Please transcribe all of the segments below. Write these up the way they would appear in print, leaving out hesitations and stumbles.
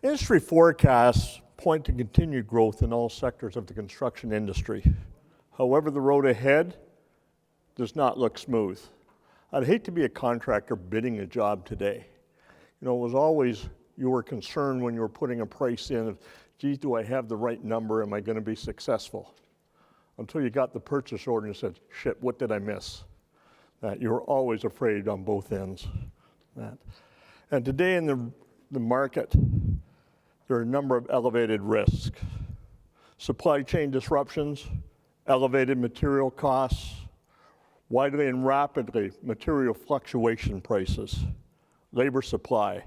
Industry forecasts point to continued growth in all sectors of the construction industry. However, the road ahead does not look smooth. I'd hate to be a contractor bidding a job today. You know, it was always you were concerned when you were putting a price in of, geez, do I have the right number? Am I going to be successful? Until you got the purchase order and said, shit, what did I miss? That you were always afraid on both ends. That. And today in the market, there are a number of elevated risks. Supply chain disruptions, elevated material costs, widely and rapidly material fluctuation prices, labor supply,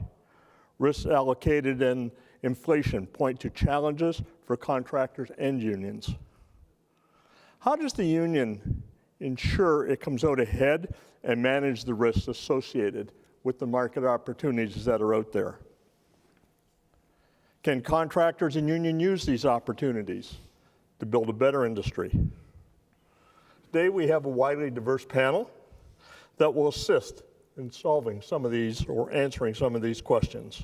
risks allocated and inflation point to challenges for contractors and unions. How does the union ensure it comes out ahead and manage the risks associated with the market opportunities that are out there? Can contractors and union use these opportunities to build a better industry? Today we have a widely diverse panel that will assist in solving some of these or answering some of these questions.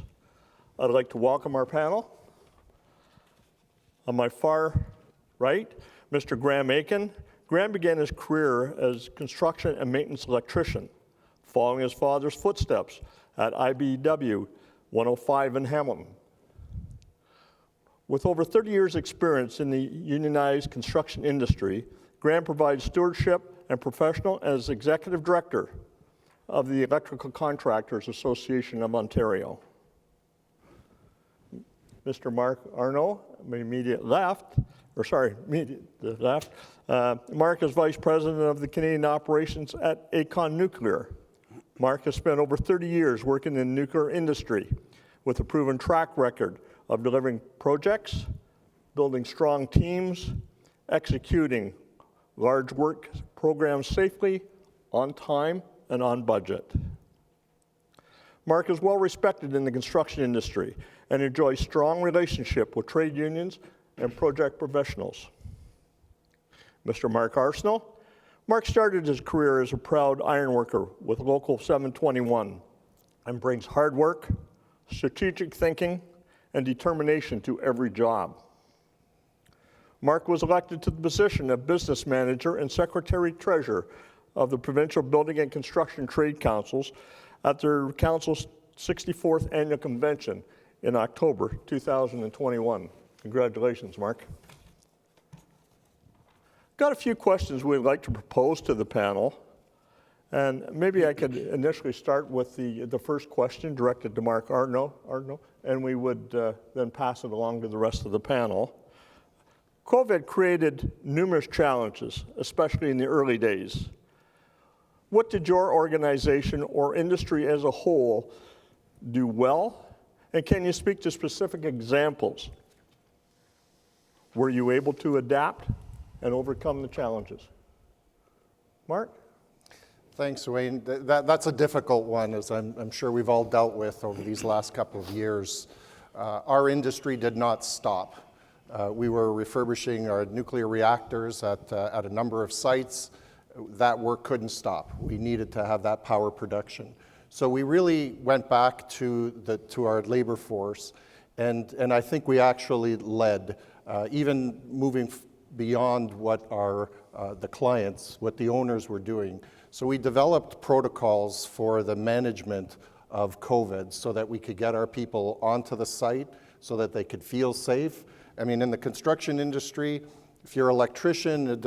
I'd like to welcome our panel. On my far right, Mr. Graeme Aitken. Graeme began his career as construction and maintenance electrician, following his father's footsteps at IBEW 105 in Hamilton. With over 30 years' experience in the unionized construction industry, Graeme provides stewardship and professional as executive director of the Electrical Contractors Association of Ontario. Mr. Marc Arsenault, my immediate left, Marc is Vice President of the Canadian Operations at Aecon Nuclear. Marc has spent over 30 years working in the nuclear industry with a proven track record of delivering projects, building strong teams, executing large work programs safely, on time, and on budget. Marc is well respected in the construction industry and enjoys strong relationship with trade unions and project professionals. Mr. Marc Arsenault. Marc started his career as a proud ironworker with Local 721 and brings hard work, strategic thinking, and determination to every job. Marc was elected to the position of business manager and secretary-treasurer of the Provincial Building and Construction Trade Councils at their council's 64th annual convention in October 2021. Congratulations, Marc. Got a few questions we'd like to propose to the panel, and maybe I could initially start with the first question directed to Marc Arsenault, and we would then pass it along to the rest of the panel. COVID created numerous challenges, especially in the early days. What did your organization or industry as a whole do well? And can you speak to specific examples? Were you able to adapt and overcome the challenges? Marc? Thanks, Wayne. That's a difficult one, as I'm sure we've all dealt with over these last couple of years. Our industry did not stop. We were refurbishing our nuclear reactors at a number of sites. That work couldn't stop. We needed to have that power production. So we really went back to our labor force, and I think we actually led, even moving beyond what the clients, what the owners were doing. So we developed protocols for the management of COVID so that we could get our people onto the site so that they could feel safe. I mean, in the construction industry, if you're an electrician,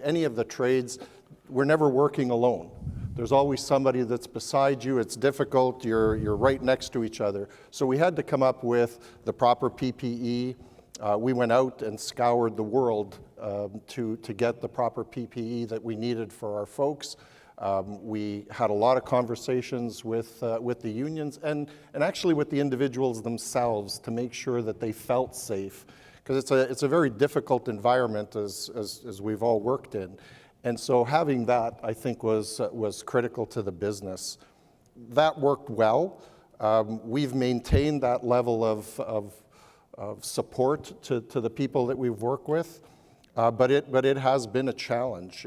any of the trades, we're never working alone. There's always somebody that's beside you. It's difficult. You're right next to each other. So we had to come up with the proper PPE. We went out and scoured the world to get the proper PPE that we needed for our folks. We had a lot of conversations with the unions and actually with the individuals themselves to make sure that they felt safe, because it's a very difficult environment as we've all worked in. And so having that, I think, was critical to the business. That worked well. We've maintained that level of support to the people that we've worked with, but it has been a challenge.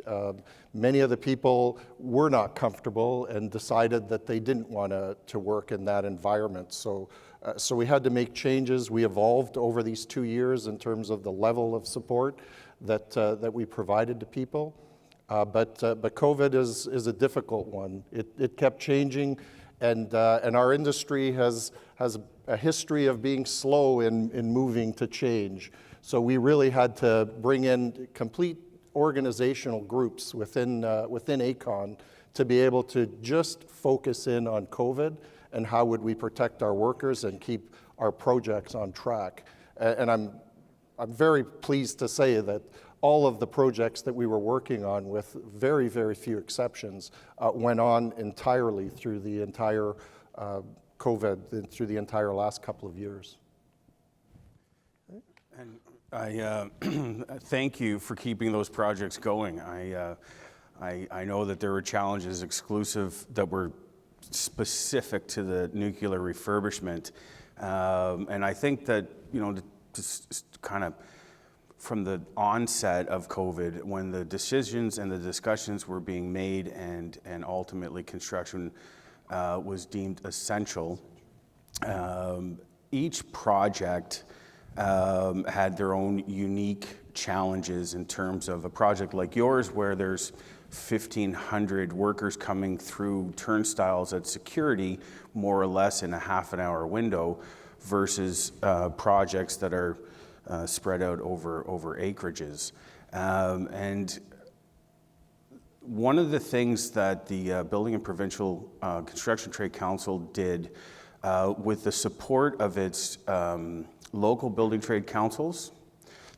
Many of the people were not comfortable and decided that they didn't want to work in that environment. So So we had to make changes. We evolved over these 2 years in terms of the level of support that we provided to people. But COVID is a difficult one. It kept changing, and our industry has a history of being slow in moving to change. So we really had to bring in complete organizational groups within Aecon to be able to just focus in on COVID and how would we protect our workers and keep our projects on track. And I'm very pleased to say that all of the projects that we were working on, with very, very few exceptions, went on entirely through the entire COVID, through the entire last couple of years. And I thank you for keeping those projects going. I know that there were challenges exclusive that were specific to the nuclear refurbishment, and I think that, just kind of from the onset of COVID, when the decisions and the discussions were being made and ultimately construction was deemed essential, each project had their own unique challenges in terms of a project like yours, where there's 1,500 workers coming through turnstiles at security, more or less in a half an hour window, versus projects that are spread out over acreages. And one of the things that the Building and Provincial Construction Trade Council did, with the support of its local building trade councils,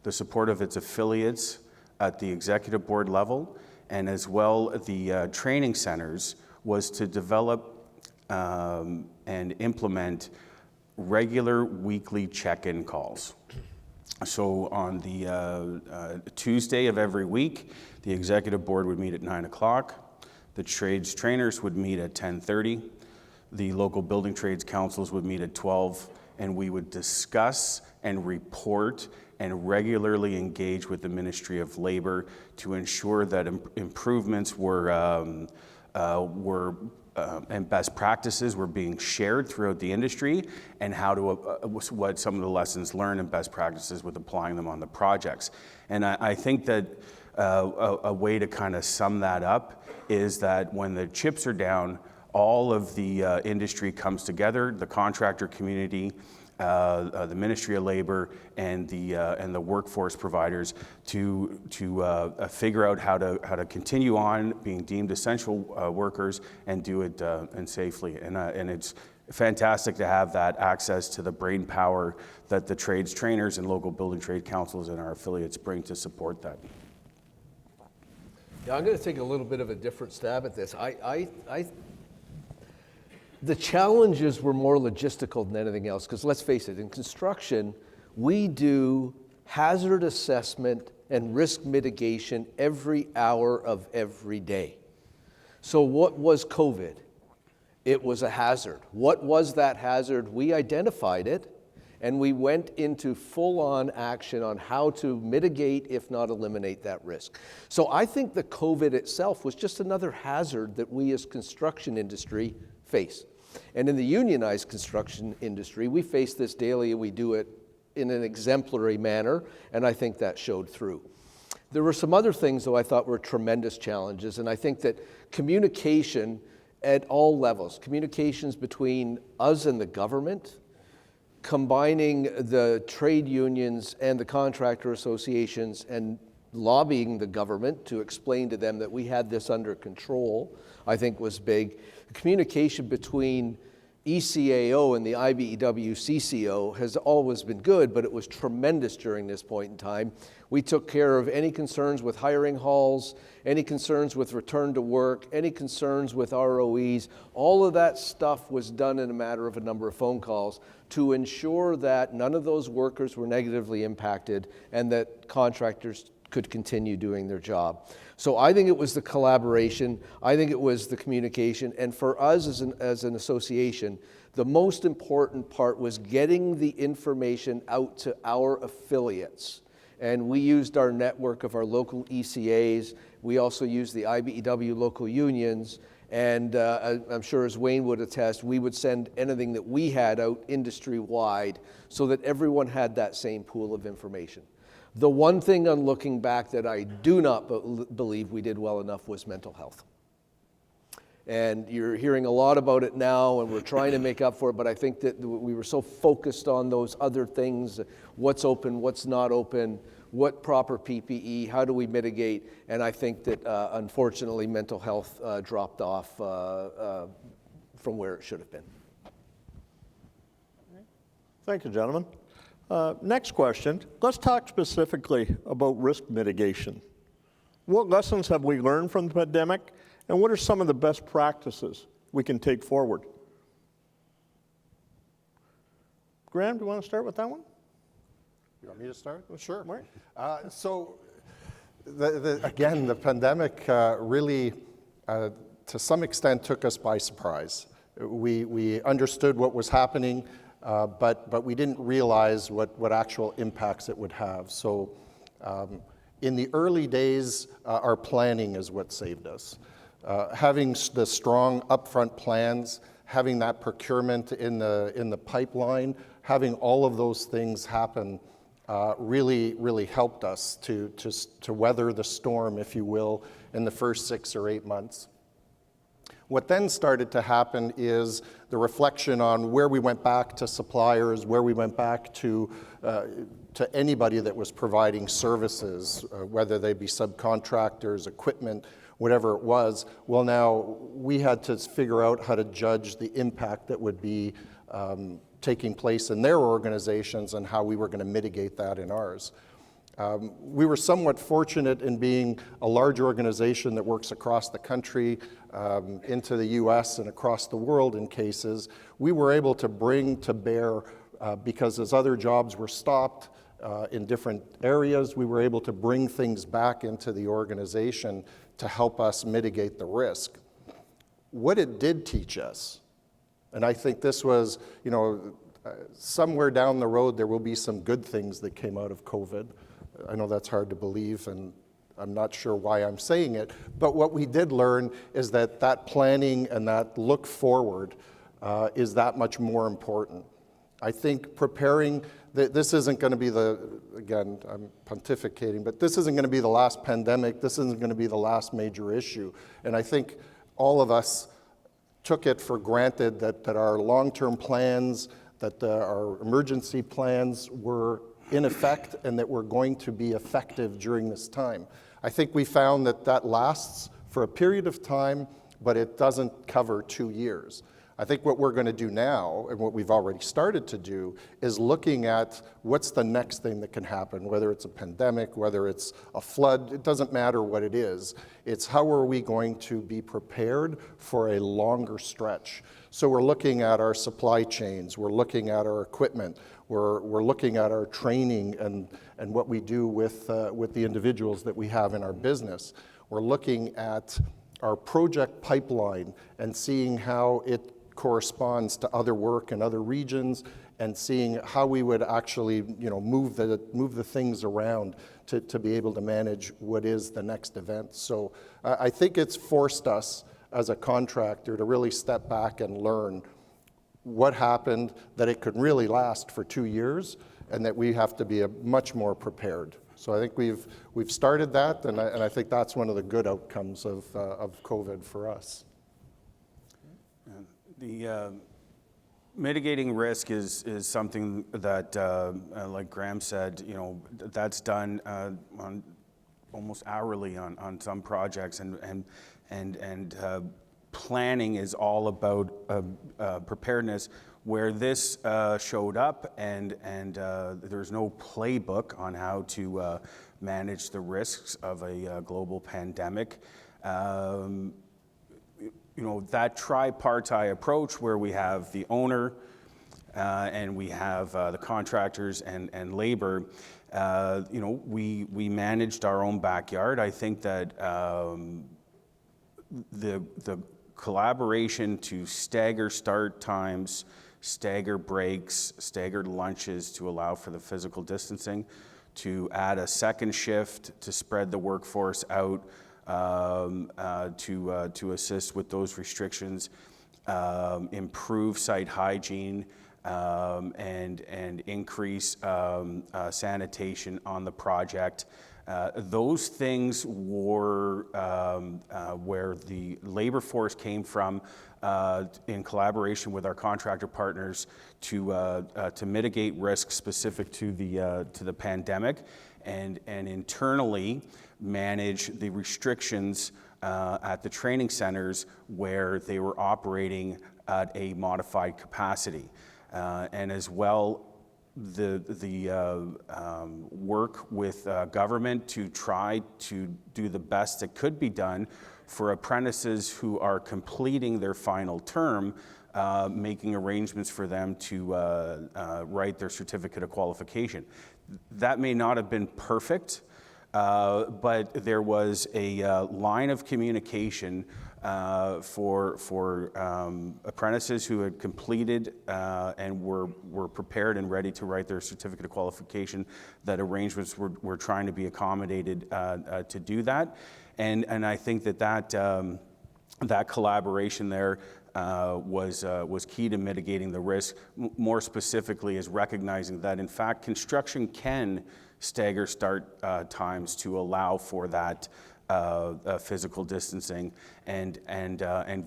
the support of its affiliates at the executive board level, and as well the training centers, was to develop and implement regular weekly check-in calls. So on the Tuesday of every week, the executive board would meet at 9 o'clock. The trades trainers would meet at 10:30. The local building trades councils would meet at 12, and we would discuss and report and regularly engage with the Ministry of Labor to ensure that improvements were and best practices were being shared throughout the industry, and how to what some of the lessons learned and best practices with applying them on the projects. And I think that a way to kind of sum that up is that when the chips are down, all of the industry comes together, the contractor community, the Ministry of Labor, and the workforce providers to figure out how to continue on being deemed essential workers and do it and safely. And it's fantastic to have that access to the brain power that the trades trainers and local building trade councils and our affiliates bring to support that. Yeah, I'm going to take a little bit of a different stab at this. The challenges were more logistical than anything else, because let's face it, in construction, we do hazard assessment and risk mitigation every hour of every day. So what was COVID? It was a hazard. What was that hazard? We identified it, and we went into full-on action on how to mitigate, if not eliminate, that risk. So I think the COVID itself was just another hazard that we as construction industry face. And in the unionized construction industry, we face this daily, and we do it in an exemplary manner, and I think that showed through. There were some other things, though, I thought were tremendous challenges, and I think that communication at all levels, communications between us and the government, combining the trade unions and the contractor associations and lobbying the government to explain to them that we had this under control, I think was big. The communication between ECAO and the IBEW CCO has always been good, but it was tremendous during this point in time. We took care of any concerns with hiring halls, any concerns with return to work, any concerns with ROEs. All of that stuff was done in a matter of a number of phone calls to ensure that none of those workers were negatively impacted and that contractors could continue doing their job. So I think it was the collaboration, I think it was the communication, and for us as an association, the most important part was getting the information out to our affiliates. And we used our network of our local ECAs, we also used the IBEW local unions, And I'm sure, as Wayne would attest, we would send anything that we had out industry-wide so that everyone had that same pool of information. The one thing on looking back that I do not believe we did well enough was mental health. And you're hearing a lot about it now, and we're trying to make up for it, but I think that we were so focused on those other things, what's open, what's not open, what proper PPE, how do we mitigate, and I think that unfortunately mental health dropped off from where it should have been. Thank you, gentlemen. Next question. Let's talk specifically about risk mitigation. What lessons have we learned from the pandemic, and what are some of the best practices we can take forward? Graeme, do you want to start with that one? You want me to start? Sure. Marc? So, again, the pandemic really, to some extent, took us by surprise. We understood what was happening, but we didn't realize what actual impacts it would have. So, in the early days, our planning is what saved us. Having the strong upfront plans, having that procurement in the pipeline, having all of those things happen really helped us to weather the storm, if you will, in the first 6 or 8 months. What then started to happen is the reflection on where we went back to suppliers, where we went back to anybody that was providing services, whether they be subcontractors, equipment, whatever it was. Well, now we had to figure out how to judge the impact that would be taking place in their organizations and how we were going to mitigate that in ours. We were somewhat fortunate in being a large organization that works across the country, into the US and across the world in cases. We were able to bring to bear, because as other jobs were stopped in different areas, we were able to bring things back into the organization to help us mitigate the risk. What it did teach us, and I think this was, somewhere down the road there will be some good things that came out of COVID. I know that's hard to believe, and I'm not sure why I'm saying it, but what we did learn is that planning and that look forward is that much more important. I think preparing, this isn't going to be again, I'm pontificating, but this isn't going to be the last pandemic, this isn't going to be the last major issue, and I think all of us took it for granted that our long-term plans, that our emergency plans were in effect and that were going to be effective during this time. I think we found that lasts for a period of time, but it doesn't cover 2 years. I think what we're going to do now, and what we've already started to do, is looking at what's the next thing that can happen, whether it's a pandemic, whether it's a flood, it doesn't matter what it is. It's how are we going to be prepared for a longer stretch. So we're looking at our supply chains, we're looking at our equipment, we're looking at our training and what we do with the individuals that we have in our business. We're looking at our project pipeline and seeing how it corresponds to other work in other regions, and seeing how we would actually move the things around to be able to manage what is the next event. So I think it's forced us as a contractor to really step back and learn what happened, that it could really last for 2 years, and that we have to be much more prepared. So I think we've started that, and I think that's one of the good outcomes of COVID for us. The mitigating risk is something that, like Graeme said, that's done on almost hourly on some projects, and planning is all about preparedness. Where this showed up, and there's no playbook on how to manage the risks of a global pandemic. That tripartite approach where we have the owner and we have the contractors and labor, we managed our own backyard. I think that the collaboration to stagger start times, stagger breaks, staggered lunches to allow for the physical distancing, to add a second shift to spread the workforce out, to assist with those restrictions, improve site hygiene, and increase sanitation on the project. Those things were where the labor force came from in collaboration with our contractor partners to mitigate risks specific to the pandemic, and internally manage the restrictions at the training centers where they were operating at a modified capacity. And as well, the work with government to try to do the best that could be done for apprentices who are completing their final term, making arrangements for them to write their certificate of qualification. That may not have been perfect, but there was a line of communication for apprentices who had completed and were prepared and ready to write their certificate of qualification, that arrangements were trying to be accommodated to do that. And I think that collaboration there was key to mitigating the risk. More specifically, is recognizing that in fact construction can stagger start times to allow for that physical distancing, and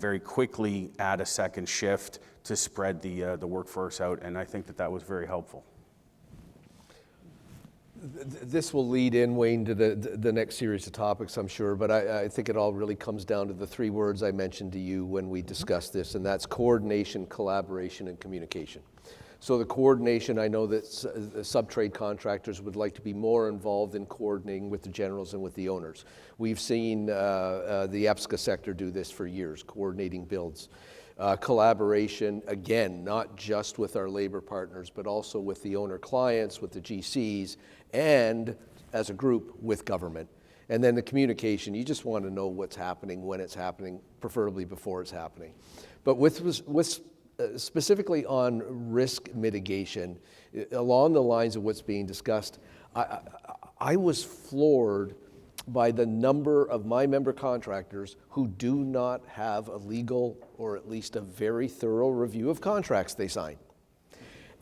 very quickly add a second shift to spread the workforce out. And I think that was very helpful. This will lead in, Wayne, to the next series of topics, I'm sure, but I think it all really comes down to the three words I mentioned to you when we discussed this, and that's coordination, collaboration, and communication. So the coordination, I know that sub-trade contractors would like to be more involved in coordinating with the generals and with the owners. We've seen the EPSCA sector do this for years, coordinating builds. Collaboration, again, not just with our labor partners, but also with the owner clients, with the GCs, and as a group with government. And then the communication, you just want to know what's happening, when it's happening, preferably before it's happening. But with specifically on risk mitigation, along the lines of what's being discussed, I was floored by the number of my member contractors who do not have a legal or at least a very thorough review of contracts they sign.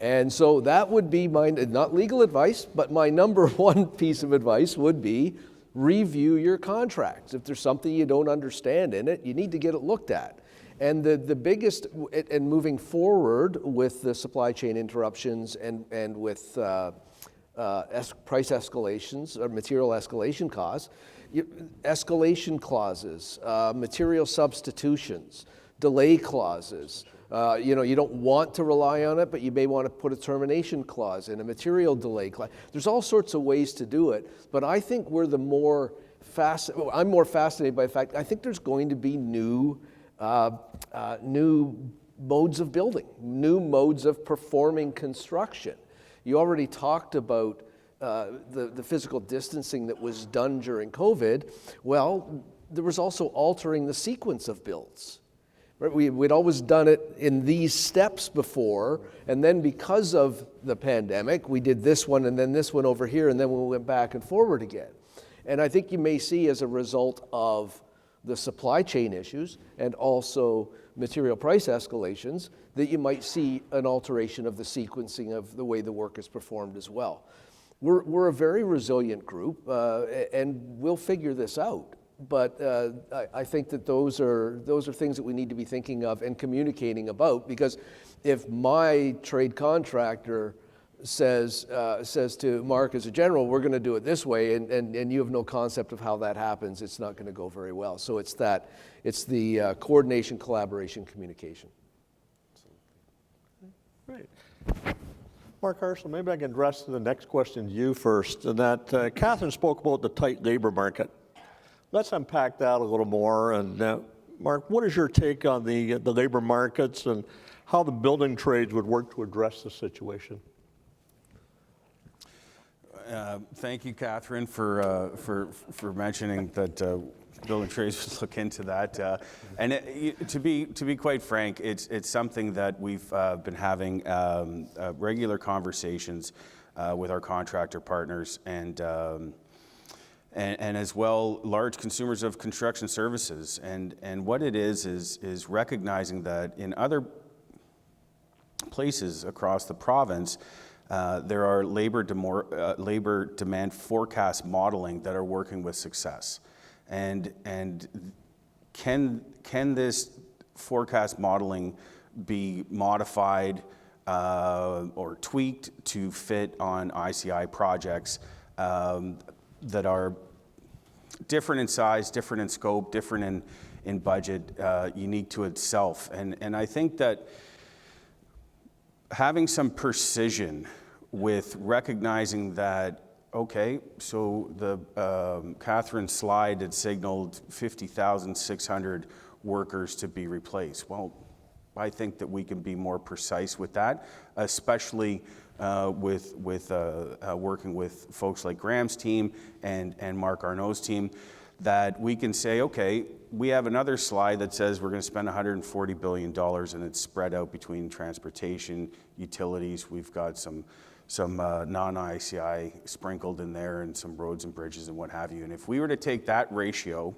And so that would be my, not legal advice, but my number one piece of advice would be review your contracts. If there's something you don't understand in it, you need to get it looked at. And the biggest, and moving forward with the supply chain interruptions and with price escalations or material escalation costs, escalation clauses, material substitutions, delay clauses. You don't want to rely on it, but you may want to put a termination clause in, a material delay clause. There's all sorts of ways to do it, but I think I'm more fascinated by the fact I think there's going to be new modes of building, new modes of performing construction. You already talked about the physical distancing that was done during COVID. Well, there was also altering the sequence of builds. Right? We'd always done it in these steps before, and then because of the pandemic, we did this one and then this one over here, and then we went back and forward again. And I think you may see, as a result of the supply chain issues and also material price escalations, that you might see an alteration of the sequencing of the way the work is performed as well. We're a very resilient group, and we'll figure this out. But I think that those are things that we need to be thinking of and communicating about, because if my trade contractor says to Marc as a general, we're going to do it this way, and you have no concept of how that happens, it's not going to go very well. So it's the coordination, collaboration, communication. Great. Marc, Arsenault, maybe I can address the next question to you first, and that Catherine spoke about the tight labor market. Let's unpack that a little more. And Marc, what is your take on the labor markets and how the building trades would work to address the situation? Thank you, Catherine, for mentioning that building trades would look into that. And to be quite frank, it's something that we've been having regular conversations with our contractor partners, and and as well large consumers of construction services. And what it is recognizing that in other places across the province, there are labor demand forecast modeling that are working with success. And can this forecast modeling be modified or tweaked to fit on ICI projects that are different in size, different in scope, different in budget, unique to itself? And I think that having some precision with recognizing that, okay, so the Catherine's slide had signaled 50,600 workers to be replaced. Well, I think that we can be more precise with that, especially with working with folks like Graeme's team and Marc Arnault's team, that we can say, okay, we have another slide that says we're going to spend $140 billion and it's spread out between transportation, utilities. We've got some non-ICI sprinkled in there and some roads and bridges and what have you. And if we were to take that ratio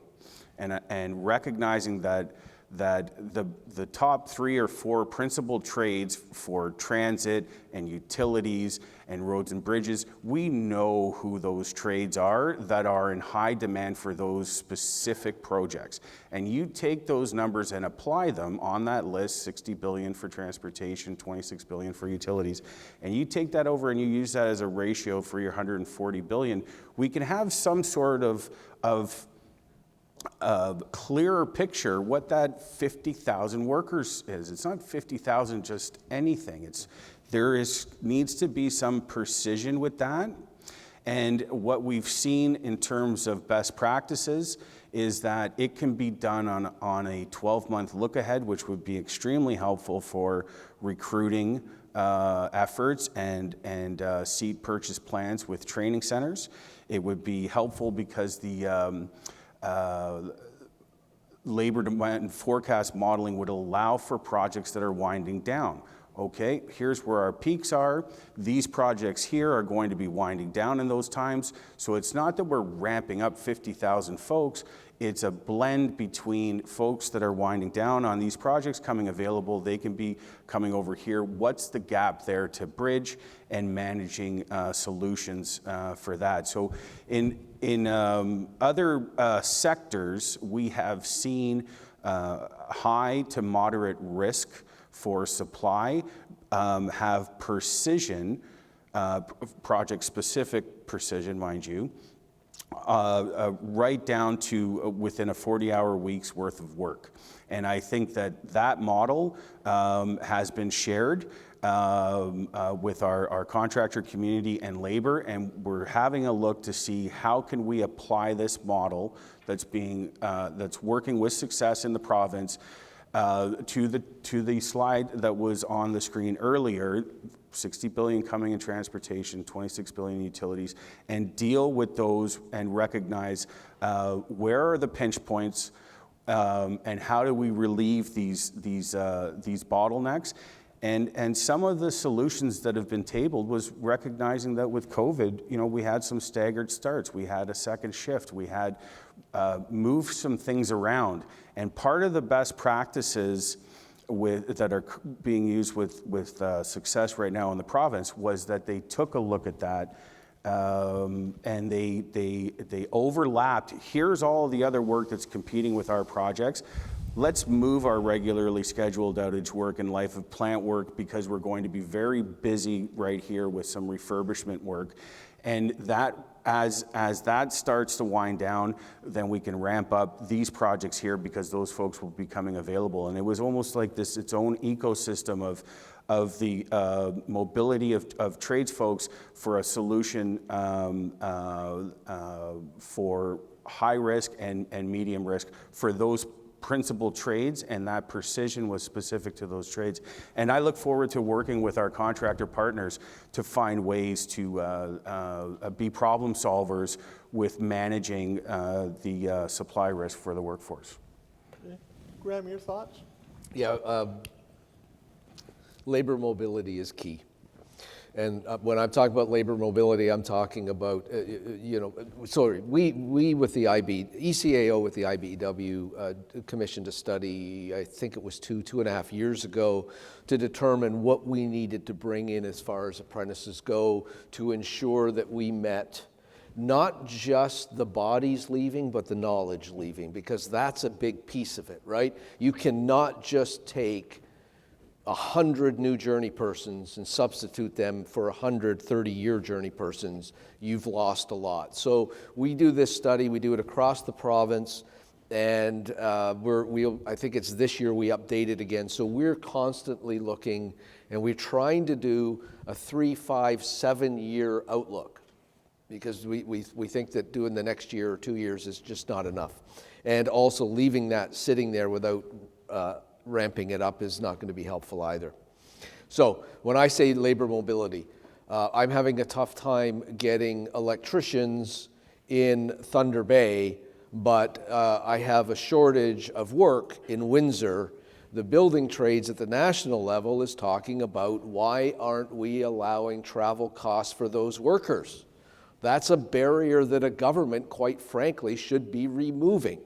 and recognizing that the top 3 or 4 principal trades for transit and utilities and roads and bridges, we know who those trades are that are in high demand for those specific projects. And you take those numbers and apply them on that list, 60 billion for transportation, 26 billion for utilities, and you take that over and you use that as a ratio for your 140 billion, we can have some sort of clearer picture what that 50,000 workers is. It's not 50,000 just anything. Needs to be some precision with that. And what we've seen in terms of best practices is that it can be done on a 12-month look ahead, which would be extremely helpful for recruiting efforts and seat purchase plans with training centers. It would be helpful because the labor demand forecast modeling would allow for projects that are winding down. Okay, here's where our peaks are. These projects here are going to be winding down in those times. So it's not that we're ramping up 50,000 folks. It's a blend between folks that are winding down on these projects coming available. They can be coming over here. What's the gap there to bridge and managing solutions for that? So in other sectors, we have seen high to moderate risk for supply, have precision, project-specific precision, mind you, right down to within a 40-hour week's worth of work. And I think that model has been shared with our contractor community and labor, and we're having a look to see how can we apply this model that's working with success in the province to the slide that was on the screen earlier, 60 billion coming in transportation, 26 billion in utilities, and deal with those and recognize where are the pinch points and how do we relieve these bottlenecks. And some of the solutions that have been tabled was recognizing that with COVID, we had some staggered starts, we had a second shift, we had moved some things around. And part of the best practices that are being used with success right now in the province was that they took a look at that and they overlapped. Here's all the other work that's competing with our projects. Let's move our regularly scheduled outage work and life of plant work because we're going to be very busy right here with some refurbishment work. And that, as that starts to wind down, then we can ramp up these projects here because those folks will be coming available. And it was almost like its own ecosystem of the mobility of trades folks for a solution for high risk and medium risk for those principal trades, and that precision was specific to those trades. And I look forward to working with our contractor partners to find ways to be problem solvers with managing the supply risk for the workforce. Okay. Graeme, your thoughts? Yeah, labor mobility is key. And when I'm talking about labor mobility, I'm talking about, we with the ECAO with the IBEW commissioned a study, I think it was 2.5 years ago, to determine what we needed to bring in as far as apprentices go to ensure that we met not just the bodies leaving, but the knowledge leaving, because that's a big piece of it, right? You cannot just take 100 new journey persons and substitute them for 100 30-year journey persons. You've lost a lot. So we do this study, we do it across the province, and I think it's this year we update it again. So we're constantly looking, and we're trying to do a 3, 5, 7-year outlook, because we think that doing the next year or 2 years is just not enough. And also leaving that sitting there without ramping it up is not going to be helpful either. So when I say labor mobility, I'm having a tough time getting electricians in Thunder Bay, but I have a shortage of work in Windsor. The building trades at the national level is talking about, why aren't we allowing travel costs for those workers? That's a barrier that a government, quite frankly, should be removing.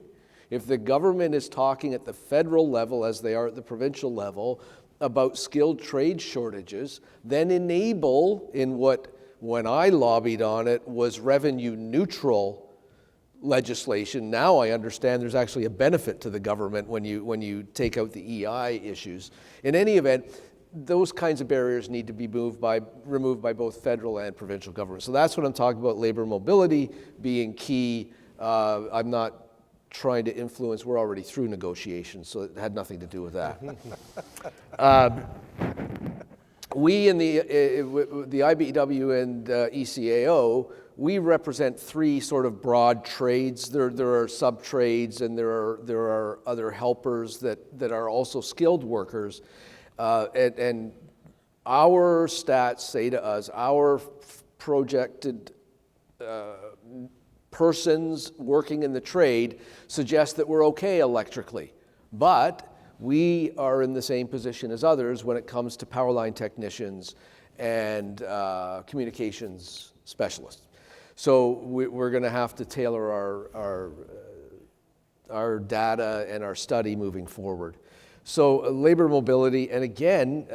If the government is talking at the federal level, as they are at the provincial level, about skilled trade shortages, then enable in what, when I lobbied on it, was revenue neutral legislation. Now I understand there's actually a benefit to the government when you take out the EI issues. In any event, those kinds of barriers need to be removed by both federal and provincial government. So that's what I'm talking about, labor mobility being key. I'm not trying to influence, we're already through negotiations, so it had nothing to do with that. We in the IBEW and ECAO, we represent 3 sort of broad trades. There are sub-trades, and there are other helpers that are also skilled workers. And our stats say to us, our projected persons working in the trade suggest that we're okay electrically. But we are in the same position as others when it comes to power line technicians and communications specialists. So we're going to have to tailor our data and our study moving forward. So labor mobility, and again,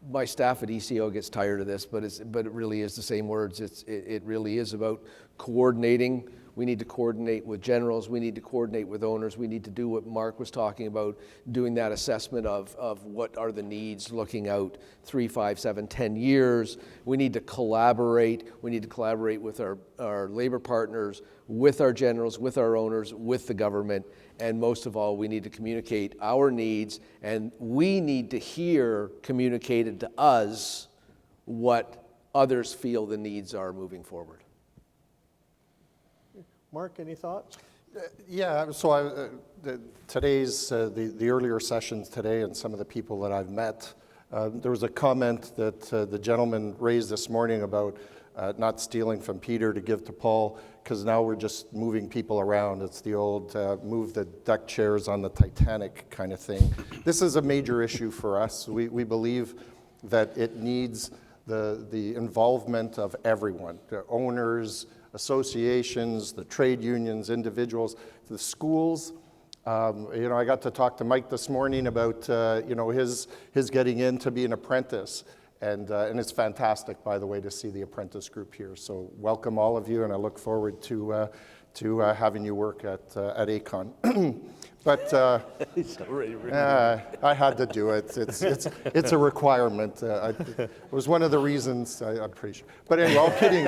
my staff at ECO gets tired of this, but it really is the same words. It really is about coordinating. We need to coordinate with generals. We need to coordinate with owners. We need to do what Marc was talking about, doing that assessment of what are the needs looking out 3, 5, 7, 10 years. We need to collaborate. We need to collaborate with our labor partners, with our generals, with our owners, with the government. And most of all, we need to communicate our needs, and we need to hear communicated to us what others feel the needs are moving forward. Marc, any thoughts? Yeah, so today's, the earlier sessions today and some of the people that I've met, there was a comment that the gentleman raised this morning about not stealing from Peter to give to Paul, because now we're just moving people around. It's the old move the deck chairs on the Titanic kind of thing. This is a major issue for us. We believe that it needs the involvement of everyone, the owners, associations, the trade unions, individuals, the schools. I got to talk to Mike this morning about his getting in to be an apprentice, and it's fantastic, by the way, to see the apprentice group here. So welcome all of you, and I look forward to having you work at Aecon. But I had to do it. It's a requirement. It was one of the reasons, I'm pretty sure. But anyway, all kidding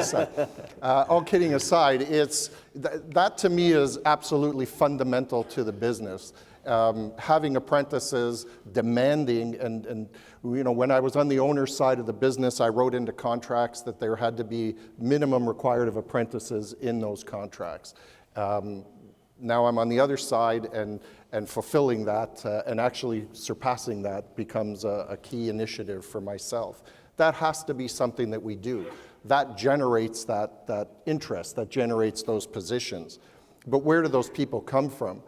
aside, that to me is absolutely fundamental to the business. Having apprentices, demanding, and when I was on the owner's side of the business, I wrote into contracts that there had to be minimum required of apprentices in those contracts. Now I'm on the other side, and fulfilling that and actually surpassing that becomes a key initiative for myself. That has to be something that we do. That generates that interest, that generates those positions. But where do those people come from?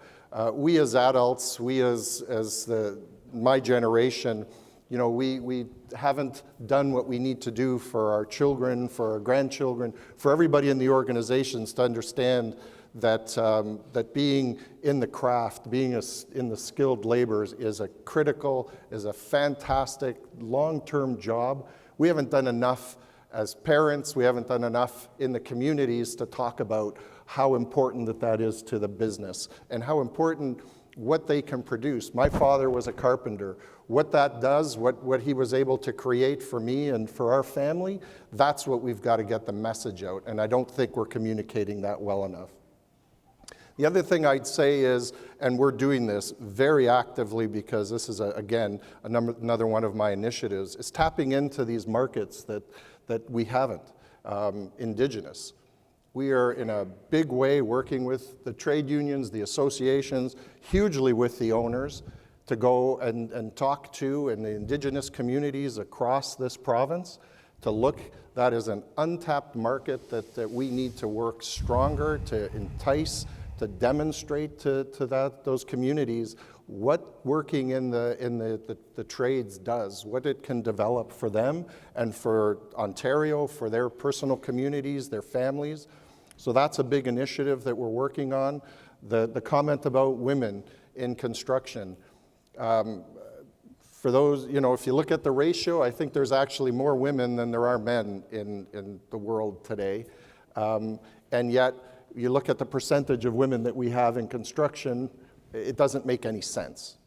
We as adults, we as my generation, You know, we haven't done what we need to do for our children, for our grandchildren, for everybody in the organizations to understand that, that being in the craft, being in the skilled labor is a critical, is a fantastic long-term job. We haven't done enough as parents, we haven't done enough in the communities to talk about how important that is to the business and how important what they can produce. My father was a carpenter. What that does, what he was able to create for me and for our family, that's what we've got to get the message out, and I don't think we're communicating that well enough. The other thing I'd say is, and we're doing this very actively because this is, again, another one of my initiatives, is tapping into these markets that we haven't, Indigenous. We are in a big way working with the trade unions, the associations, hugely with the owners to go and talk to in the Indigenous communities across this province to look. That is an untapped market that we need to work stronger to entice, to demonstrate to those communities what working in the trades does, what it can develop for them and for Ontario, for their personal communities, their families. So that's a big initiative that we're working on. The comment about women in construction. For those, you know, if you look at the ratio, I think there's actually more women than there are men in the world today. And yet, you look at the percentage of women that we have in construction, it doesn't make any sense,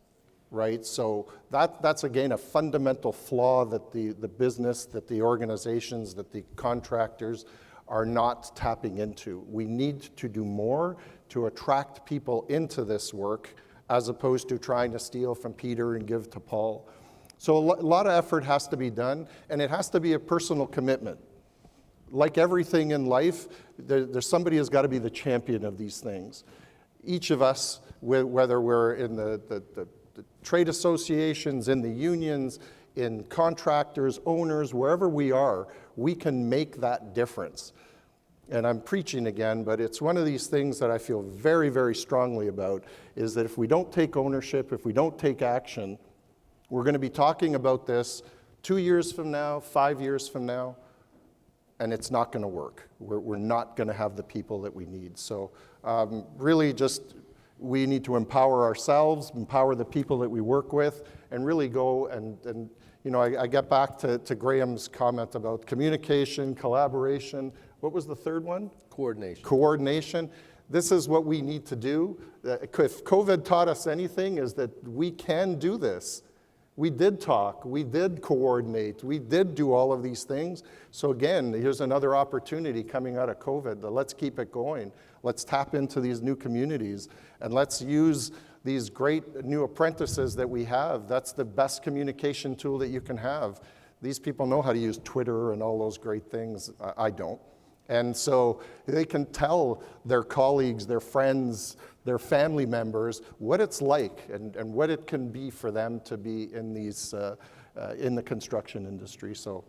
right? So that's again a fundamental flaw that the business, that the organizations, that the contractors are not tapping into. We need to do more to attract people into this work as opposed to trying to steal from Peter and give to Paul. So a lot of effort has to be done, and it has to be a personal commitment. Like everything in life, there's somebody who's got to be the champion of these things. Each of us, whether we're in the trade associations, in the unions, in contractors, owners, wherever we are, we can make that difference. And I'm preaching again, but it's one of these things that I feel very, very strongly about, is that if we don't take ownership, if we don't take action, we're going to be talking about this 2 years from now, 5 years from now, and it's not going to work. We're not going to have the people that we need. So really just, we need to empower ourselves, empower the people that we work with, and really go and you know, I get back to Graeme's comment about communication, collaboration. What was the third one? Coordination. Coordination. This is what we need to do. If COVID taught us anything, is that we can do this. We did talk, we did coordinate, we did do all of these things. So again, here's another opportunity coming out of COVID. Let's keep it going. Let's tap into these new communities, and let's use these great new apprentices that we have. That's the best communication tool that you can have. These people know how to use Twitter and all those great things. I don't. And so they can tell their colleagues, their friends, their family members what it's like and what it can be for them to be in these in the construction industry. So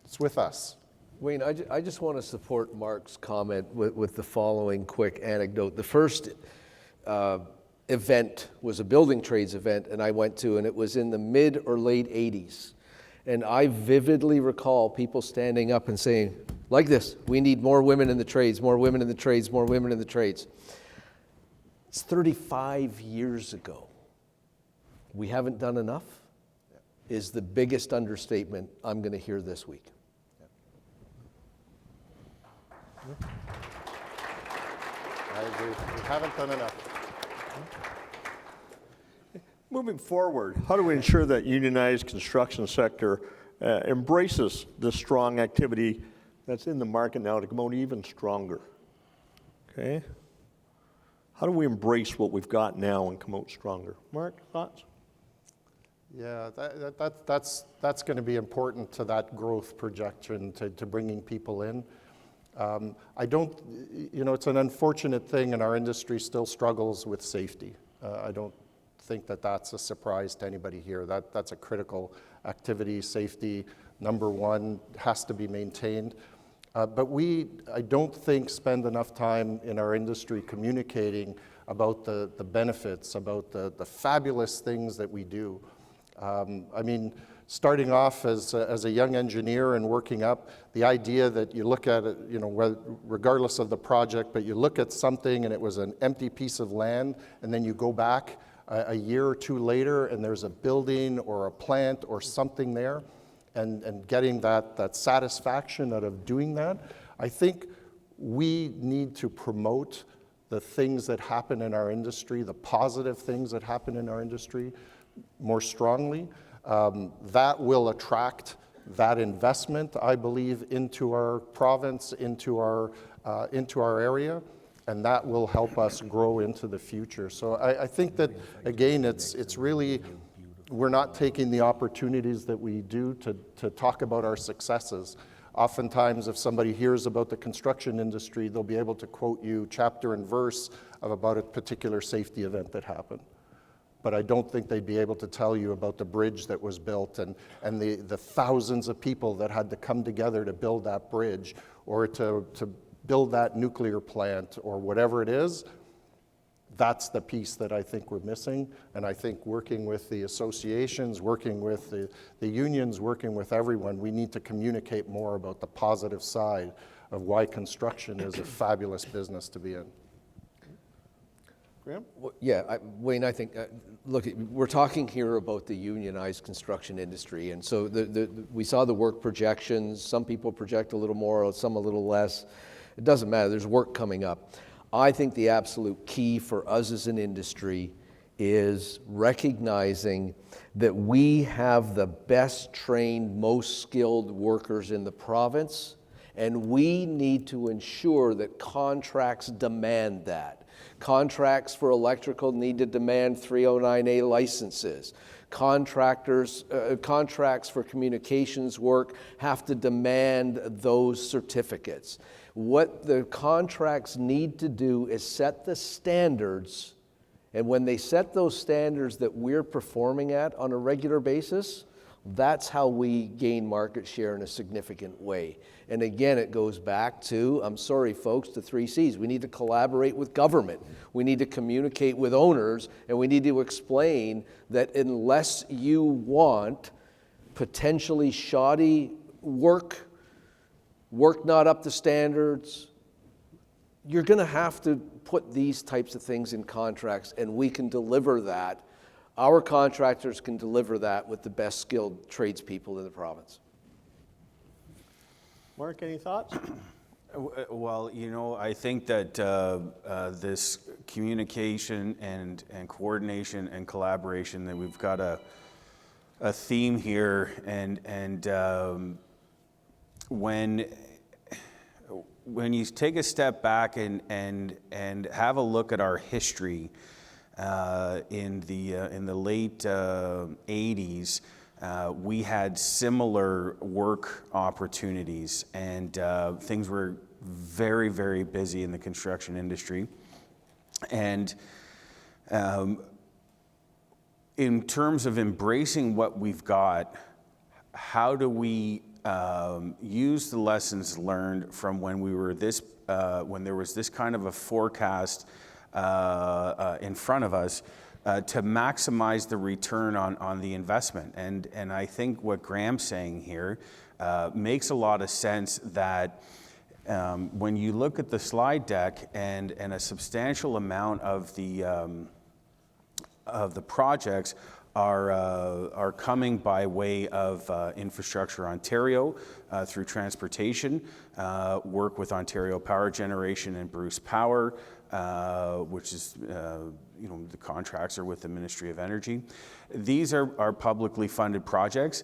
it's with us. Wayne, I just want to support Marc's comment with the following quick anecdote. The first event was a building trades event, and I went to, and it was in the mid or late 80s. And I vividly recall people standing up and saying, like this, we need more women in the trades, more women in the trades, more women in the trades. It's 35 years ago. We haven't done enough is the biggest understatement I'm going to hear this week. I agree. We haven't done enough. Moving forward, how do we ensure that unionized construction sector embraces the strong activity that's in the market now to come out even stronger? Okay? How do we embrace what we've got now and come out stronger? Marc, thoughts? Yeah, that's going to be important to that growth projection, to bringing people in. I don't, you know, it's an unfortunate thing, and our industry still struggles with safety. I don't think that's a surprise to anybody here. That's a critical activity. Safety, number one, has to be maintained. But I don't think, spend enough time in our industry communicating about the benefits, about the fabulous things that we do. I mean, starting off as a young engineer and working up, the idea that you look at it, you know, regardless of the project, but you look at something and it was an empty piece of land, and then you go back a year or two later and there's a building or a plant or something there, and getting that satisfaction out of doing that. I think we need to promote the things that happen in our industry, the positive things that happen in our industry more strongly. That will attract that investment, I believe, into our province, into our area, and that will help us grow into the future. So I think that, again, it's really, we're not taking the opportunities that we do to talk about our successes. Oftentimes, if somebody hears about the construction industry, they'll be able to quote you chapter and verse about a particular safety event that happened. But I don't think they'd be able to tell you about the bridge that was built and the thousands of people that had to come together to build that bridge, or to build that nuclear plant, or whatever it is. That's the piece that I think we're missing. And I think working with the associations, working with the unions, working with everyone, we need to communicate more about the positive side of why construction is a fabulous business to be in. Graeme? Well, yeah, Wayne, I think, look, we're talking here about the unionized construction industry, and so we saw the work projections. Some people project a little more, some a little less. It doesn't matter, there's work coming up. I think the absolute key for us as an industry is recognizing that we have the best trained, most skilled workers in the province, and we need to ensure that contracts demand that. Contracts for electrical need to demand 309A licenses. Contracts for communications work have to demand those certificates. What the contracts need to do is set the standards, and when they set those standards that we're performing at on a regular basis, that's how we gain market share in a significant way. And again, it goes back to, I'm sorry folks, the 3 C's. We need to collaborate with government. We need to communicate with owners, and we need to explain that unless you want potentially shoddy work not up to standards, you're going to have to put these types of things in contracts, and we can deliver that. Our contractors can deliver that with the best skilled tradespeople in the province. Marc, any thoughts? Well, you know, I think that this communication and coordination and collaboration, that we've got a theme here, and when you take a step back and have a look at our history in the late 80s, we had similar work opportunities, and things were very, very busy in the construction industry. And in terms of embracing what we've got, how do we use the lessons learned from when we were when there was this kind of a forecast in front of us to maximize the return on the investment? And I think what Graeme's saying here makes a lot of sense, that when you look at the slide deck, and a substantial amount of the projects are coming by way of Infrastructure Ontario through transportation, work with Ontario Power Generation and Bruce Power, which is, the contracts are with the Ministry of Energy. These are publicly funded projects,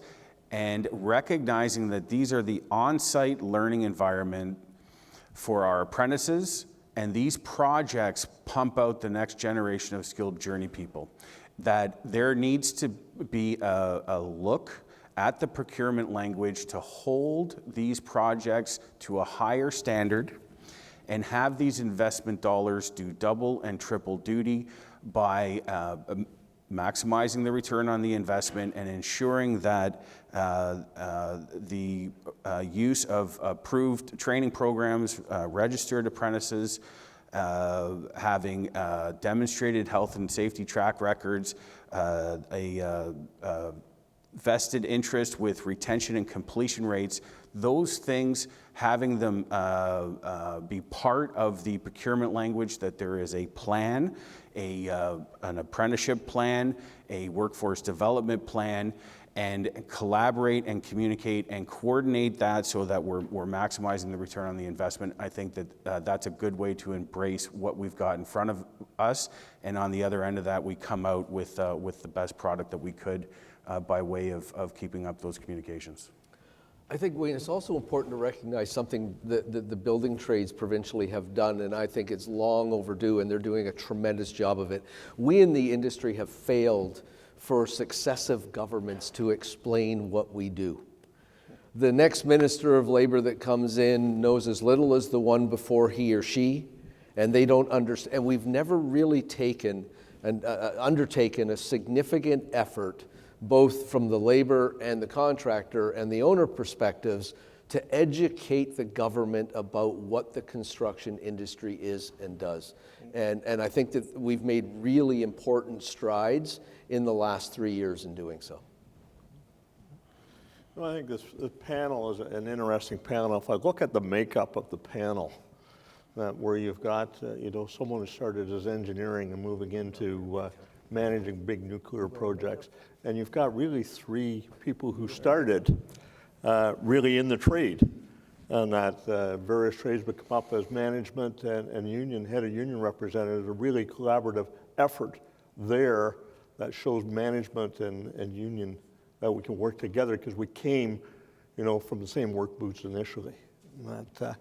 and recognizing that these are the on-site learning environment for our apprentices, and these projects pump out the next generation of skilled journey people. That there needs to be a look at the procurement language to hold these projects to a higher standard, and have these investment dollars do double and triple duty by maximizing the return on the investment, and ensuring that the use of approved training programs, registered apprentices, having demonstrated health and safety track records, a vested interest with retention and completion rates, those things, having them be part of the procurement language, that there is a plan, an apprenticeship plan, a workforce development plan, and collaborate and communicate and coordinate that so that we're maximizing the return on the investment. I think that that's a good way to embrace what we've got in front of us, and on the other end of that, we come out with the best product that we could by way of keeping up those communications. I think, Wayne, it's also important to recognize something that the building trades provincially have done, and I think it's long overdue, and they're doing a tremendous job of it. We in the industry have failed for successive governments to explain what we do. The next Minister of Labor that comes in knows as little as the one before he or she, and they don't understand. And we've never really undertaken a significant effort, both from the labor and the contractor and the owner perspectives, to educate the government about what the construction industry is and does. And I think that we've made really important strides in the last 3 years in doing so. Well, I think this panel is an interesting panel. If I look at the makeup of the panel, where you've got someone who started as engineering and moving into managing big nuclear projects, and you've got really 3 people who started really in the trade, and that various trades would come up as management and union, head of union representatives, a really collaborative effort there that shows management and union that we can work together, because we came, from the same work boots initially. That,